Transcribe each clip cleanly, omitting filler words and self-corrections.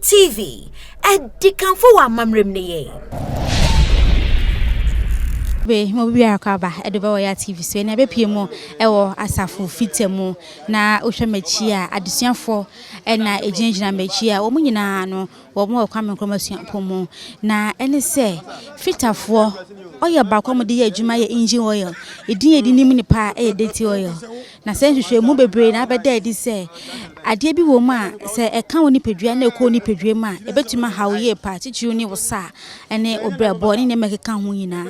RTV edi kanfo wa mamrem ne ye be mo bia akaba edoba wa TV so na be pie mu ewo asafo fitemu na ohwe machi a adesuafo na ejinjina machi a wo nyina no wo mo kwame nkromasuafo mu na ene se fitafo oye bakwa mo de ye adwuma ye engine oil edin edi nim nipa e dirty oil na se hwehwe mu bebre na abeda edi se ade bi wo mu a se eka woni pedua na ekọ ni pedua mu a ebetuma hawo pa tichiu ni wosa ene obrebo ni mekeka ho nyina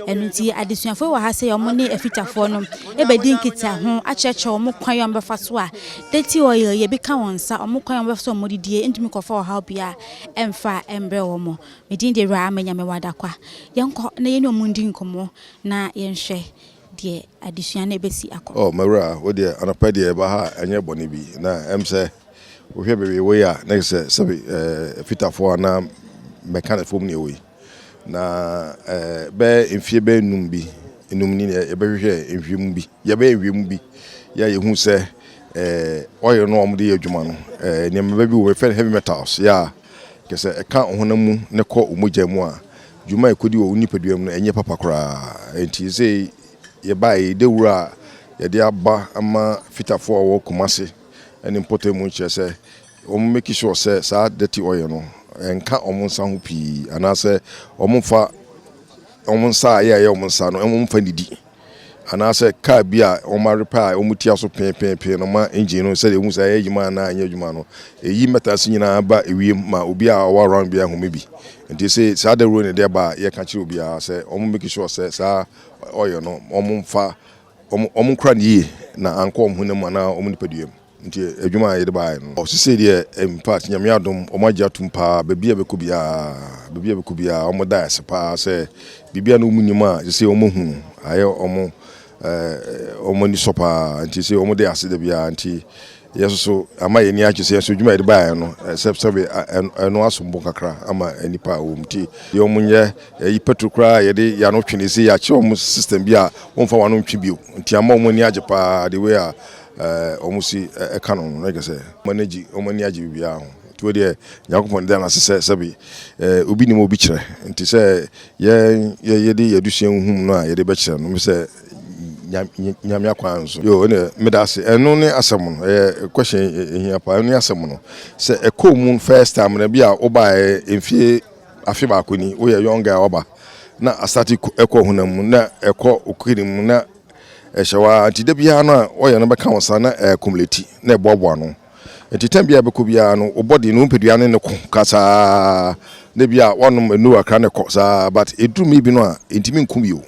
enti adesuafo wa ha se yo mo ne afitafo no ebedi nkita ho acheche o mo kwan yo mbefa so a dirty oil ye bi ka wonsa o mo kwan yo mbefa so mo didie ntumi kofa o ha bia emfa embre wo mo medin de ra amanya me wadakwa yenko na ye no mundi nkomo na yenhwe de adesua na ebesi akọ oh mawra wo de anapa de ba ha enye boni bi na emse wo hwe bebe we ya na se fitafo na mechanic fom ne we na be enfie be num bi enum ni e be hwe enfiem bi ye be enfiem bi ya ye hu se oil no om de adwuma no ne me bi wo fe heavy metals ya ke se e ka honamu ne ko omogya mu a dwuma ekodi wo nipaduam no enye papa kora enti se ye bai de wura ye de aba ama fitafo wo kumase eni potemu chese o make sure say sa dirty oil no enka omunsa ho pi anase omunfa omunsa ye omunsa no omunfa nidi anase ka bia o ma repair o mutia so pen no ma engine no say de hu say yima na anya adwuma no eyi metas nyina ba ewie ma obi a wa around bia ho mebi nti say sa de road ne de ba ye ka chi obi a say o make sure say sa oil no omunfa omunkra ne na anko omhunam na omnipaduam nti adwuma ye de ba no o se de impact nyame adom omagya tumpa bebia bekubia omoda sepa say bibia no munima say omohu aye omoni sopa nti say omode asede bia nti yeso amaye ni akise yeso adwuma ye de ba no sebe eno asombo kakra ama anipa omti ye omunye yi petrokra ye de ya no twene say ya che om system bia wonfa wano ntwi bio nti ama omoni ajepa the way a omusi ekanon no gese manage omani agi bibia ho to de yakopon de na sebe obi ni mo bi kire nti se ye de yadusua hum no a ye de be kire no se nyame akwanzo yo ne medase eno ne asem no question ehia pa eno asem no se ekomun first time na bia oba enfie afi ba koni wo ye younger oba na asati eko hunam na eko okirim na ehyewa antide bia no oye no beka wonsa na accumulate na eboabo no entitam bia beko bia no obody no mpedua ne ko kasa na bia wonom enu akra ne ko sa but edumi bi no a entimi nkumio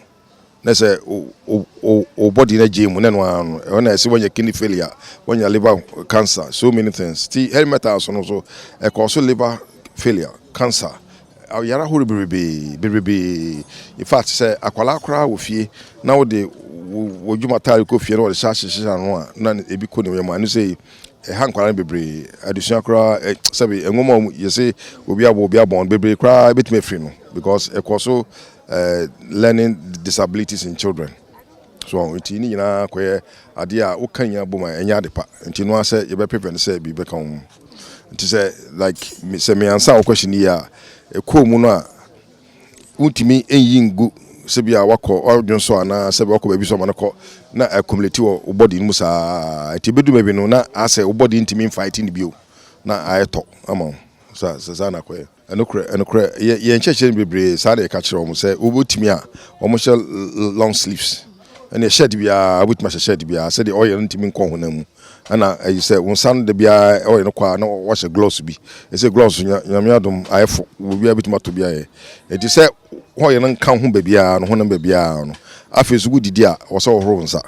na say o body na jemu na no na say when kidney failure when your liver cancer so many things ti helmet also no so e cause liver failure cancer yara horrible in fact say akwala akra wo fie na wo de wodwuma tare Kofi na wo de sha no a na ebi ko ne ma no say hankwala bebre adusua kra sabi enwoma yese obi abon bebre kra betime free no because e cause learning disabilities in children so it ni nyina koye ade a wo kan ya boma enya de pa nti no ase ye be prevent say bi be kan nti say like me answer our question here ko mu no a untimi enyingu se bia wakọ odwon so ana se wakọ ba bi so manako na accumulate wo body mu sa ti bedu mebi no na ase wo body ntimi fighting bio na ayeto ama sa na koye enokre ye ncheche bebre sa de ka kire o mo se obotimi a o mo she long sleeves ene shed bia obotimi shed bia se de oil ntimi nko honam ana ayi se won san de bia oil no kwa na wo she gloves bi e se gloves nyame adom ayefo wo bia bituma to bia e enti se hoye no nka ho babia no honam babia no afesu gudidi a wo se wo horo nsa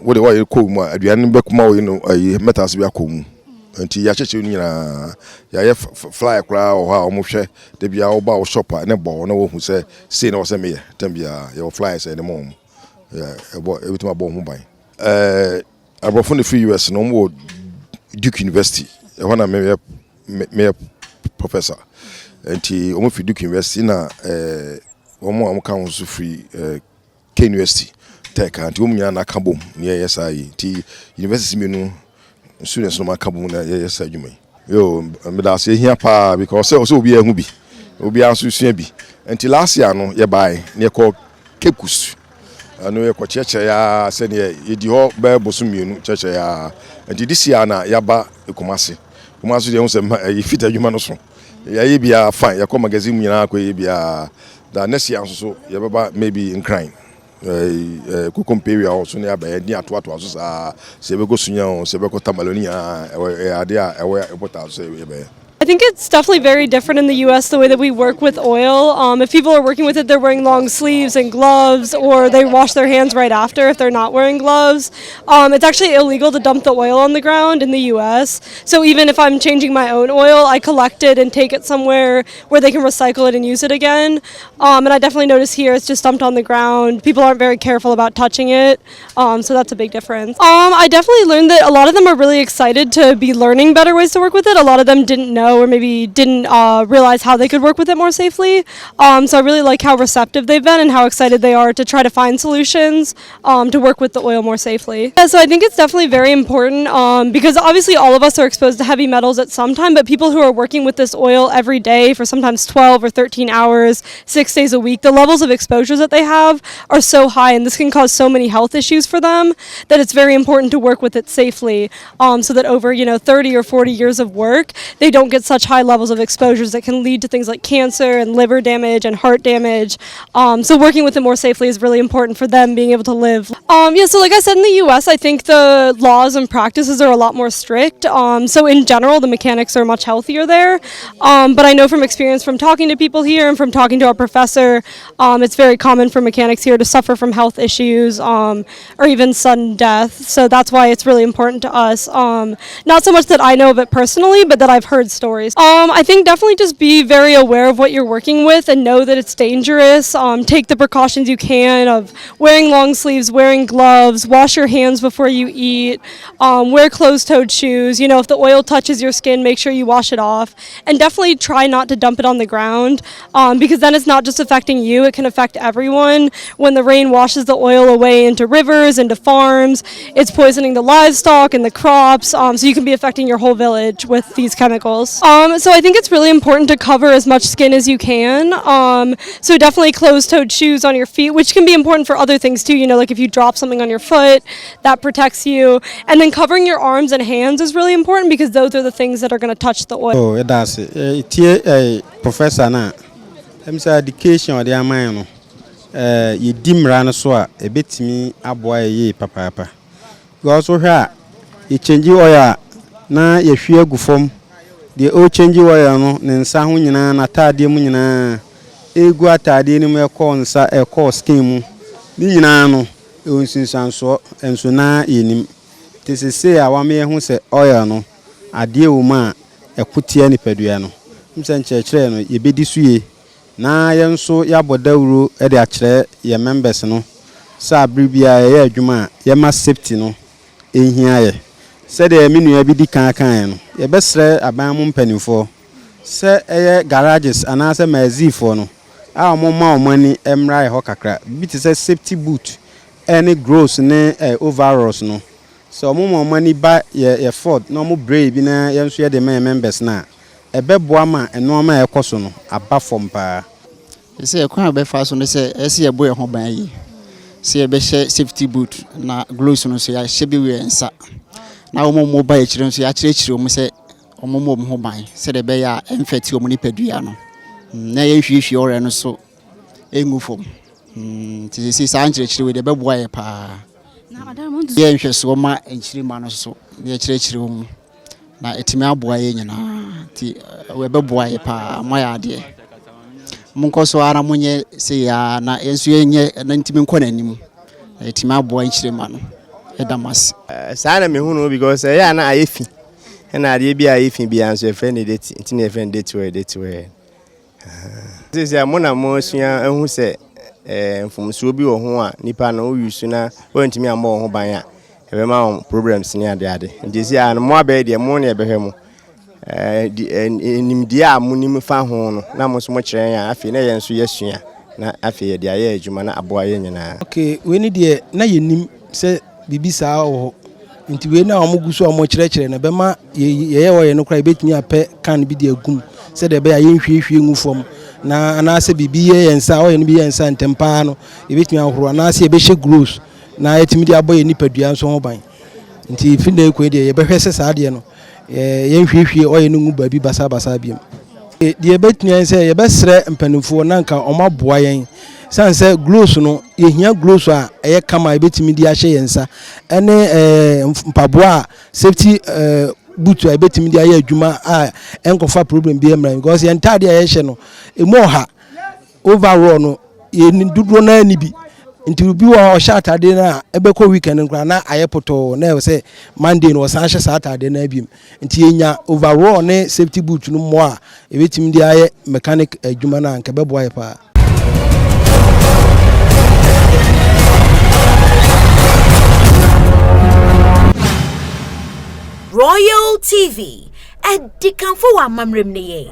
wo de oil ko mu aduane bekuma wo no ayi metals bia ko mu nti ya cheche nyina ya fly kra o ha o mo hwe de bia wo ba wo shop ne bo na wo hu se sei na wo se me ye tambia ya fly se ne mom ya ebituma bo hu ban abrofo ne free US no mo Duke University e wana me professor nti o mo fi Duke University na o mo kan so free K University tech nti o mo nyina na kabom ne yesa yi nti university me no students no makabo na yesa adwuma Yo, me da say here pa because so obi ehu bi. Obi aso sua bi. Enti last year no ye buy ne call kekus. Ano ye ko cheche ya se ne ye di ho be bosumienu cheche ya. Enti this year na ya ba Kumasi. Kumasi de hu se ye fit adwuma no so. Ya ye bia fine ya ko magazine mu nyina ko ye bia da next year so ye baba maybe in crime. Kukomperia also ne aba ni ato so sa se be go sunya o se be ko tamaloni a ade a ebota so ye be. I think it's definitely very different in the U.S. the way that we work with oil. If people are working with it, they're wearing long sleeves and gloves, or they wash their hands right after if they're not wearing gloves. It's actually illegal to dump the oil on the ground in the U.S. So even if I'm changing my own oil, I collect it and take it somewhere where they can recycle it and use it again. And I definitely notice here it's just dumped on the ground. People aren't very careful about touching it, so that's a big difference. I definitely learned that a lot of them are really excited to be learning better ways to work with it. A lot of them didn't know or maybe didn't realize how they could work with it more safely. So I really like how receptive they've been and how excited they are to try to find solutions to work with the oil more safely. Yeah, so I think it's definitely very important because obviously all of us are exposed to heavy metals at some time, but people who are working with this oil every day for sometimes 12 or 13 hours, 6 days a week, the levels of exposures that they have are so high, and this can cause so many health issues for them that it's very important to work with it safely so that over 30 or 40 years of work, they don't get such high levels of exposures that can lead to things like cancer and liver damage and heart damage. So working with it more safely is really important for them being able to live. So like I said, in the U.S., I think the laws and practices are a lot more strict. So in general, the mechanics are much healthier there. But I know from experience from talking to people here and from talking to our professor, it's very common for mechanics here to suffer from health issues or even sudden death. So that's why it's really important to us. Not so much that I know of it personally, but that I've heard stories. I think definitely just be very aware of what you're working with and know that it's dangerous. Take the precautions you can of wearing long sleeves, wearing gloves, wash your hands before you eat, wear closed-toed shoes. If the oil touches your skin, make sure you wash it off. And definitely try not to dump it on the ground because then it's not just affecting you, it can affect everyone. When the rain washes the oil away into rivers, into farms, it's poisoning the livestock and the crops, so you can be affecting your whole village with these chemicals. So I think it's really important to cover as much skin as you can. So definitely closed-toed shoes on your feet, which can be important for other things too. Like if you drop something on your foot, that protects you. And then covering your arms and hands is really important because those are the things that are going to touch the oil. Oh, that's it. Professor na. I'm say education or the amano. You dimrana so a betimi aboa ye papa. You also hear you change oil na ye hwe agu fam. The old change oil no nsa ho nyina na atade mu nyina egu atade ni mu ekọ nsa ekọ skin mu ni nyina no onsinsanso enso na yenim tesese a wa me hu se oil no ade wo ma ekotia nipadua no mse nkyerɛkyerɛ no ye bedi suye na ye nso ya bodawuro e de akyerɛ ye members no sa abribia ye adwuma ye ma safety no ehia ye said the menu be di kan no ye besre aban mu mpanifo se eye garages anase mazi for no a omoma omani emra e ho kakra bi te say safety boot any gross ne overalls no so omoma omani ba ye ford no mo brave bi na ye nso ye de members na ebeboa ma eno ma ekoso no aba fom pa say ekwan be fa so no say ese ye boy ho ban yi say be safety boot na gloves no so ya hye bi we nsa na omo mobile chire so ya chire omo se omo mo ho ban se de be ya enfeti omo ni padua no na ye hwehwe ore no so engu fom ti si sa chire we de be boa ye pa na madam mo ye hwehwe so ma enchire ma no so ye chire omo na etimi aboa ye nyina ti we be boa ye pa ma ya de munko so ara munye se ya na enso yenye na ntimi nkɔ nanim etimi aboa enchire ma no edamas sana me hu no because ya na ayefi na ade bi ayefi bi anso e friend date ntini e friend date we this ya mo na mo sua ehu se mfumsuo bi wo ho a nipa na o yusu na o ntimi amɔ ho ban a e be ma problems ni ade ndisi ya no mo abe de mo na e be hwe mo nimdi a mo nim fa ho no na mo so mo kyerɛ ya afi na ye nso yesua na afi ye de aye adwuma na aboa ye nyina okay we ni de na ye nim se bibi saa o nti we na omugu so omo kyerɛkyerɛ na bɛma yɛyɛ wɔ yɛ no kra betumi apɛ kan bi de agum sɛ de bɛ ayɛ nhwiehwie ngu fam na anaasɛ bibi yɛ nsa ɔyɛ no bi yɛ nsa ntempaa no yɛbɛtumi ahoro anaasɛ yɛbɛhyɛ gloves na yɛtumi de abɔ yɛ nipadua nso ho ban nti fi na ekɔ de yɛbɛhwɛ sɛ saa deɛ no yɛnhwiehwie ɔyɛ no ngu baabi basa biam deɛ bɛtumi sɛ yɛbɛsrɛ mpanimfoɔ na nka ɔmo aboa yɛn sanse gloves no yehia gloves a ɛyɛ kama yɛbɛtumi de ahyɛ yɛn nsa ɛne mpaboa safety boot a yɛbɛtumi de ayɛ adwuma a ɛnkɔfa problem bi emra because yɛn tade a yɛhyɛ no emu ɔha overall no yɛn duduro na ani bi nti bi wɔ ɔhyɛ atade na ɛbɛkɔ weekend nkra na ayɛ poto na ɛwɔ sɛ Monday no ɔsan hyɛ saa atade na abiem nti yɛnya overall ne safety boot no mo a yɛbɛtumi de ayɛ mechanic adwuma na nka bɛboa yɛ pa. Royal TV, a dikanfo wa mamrem ne ye.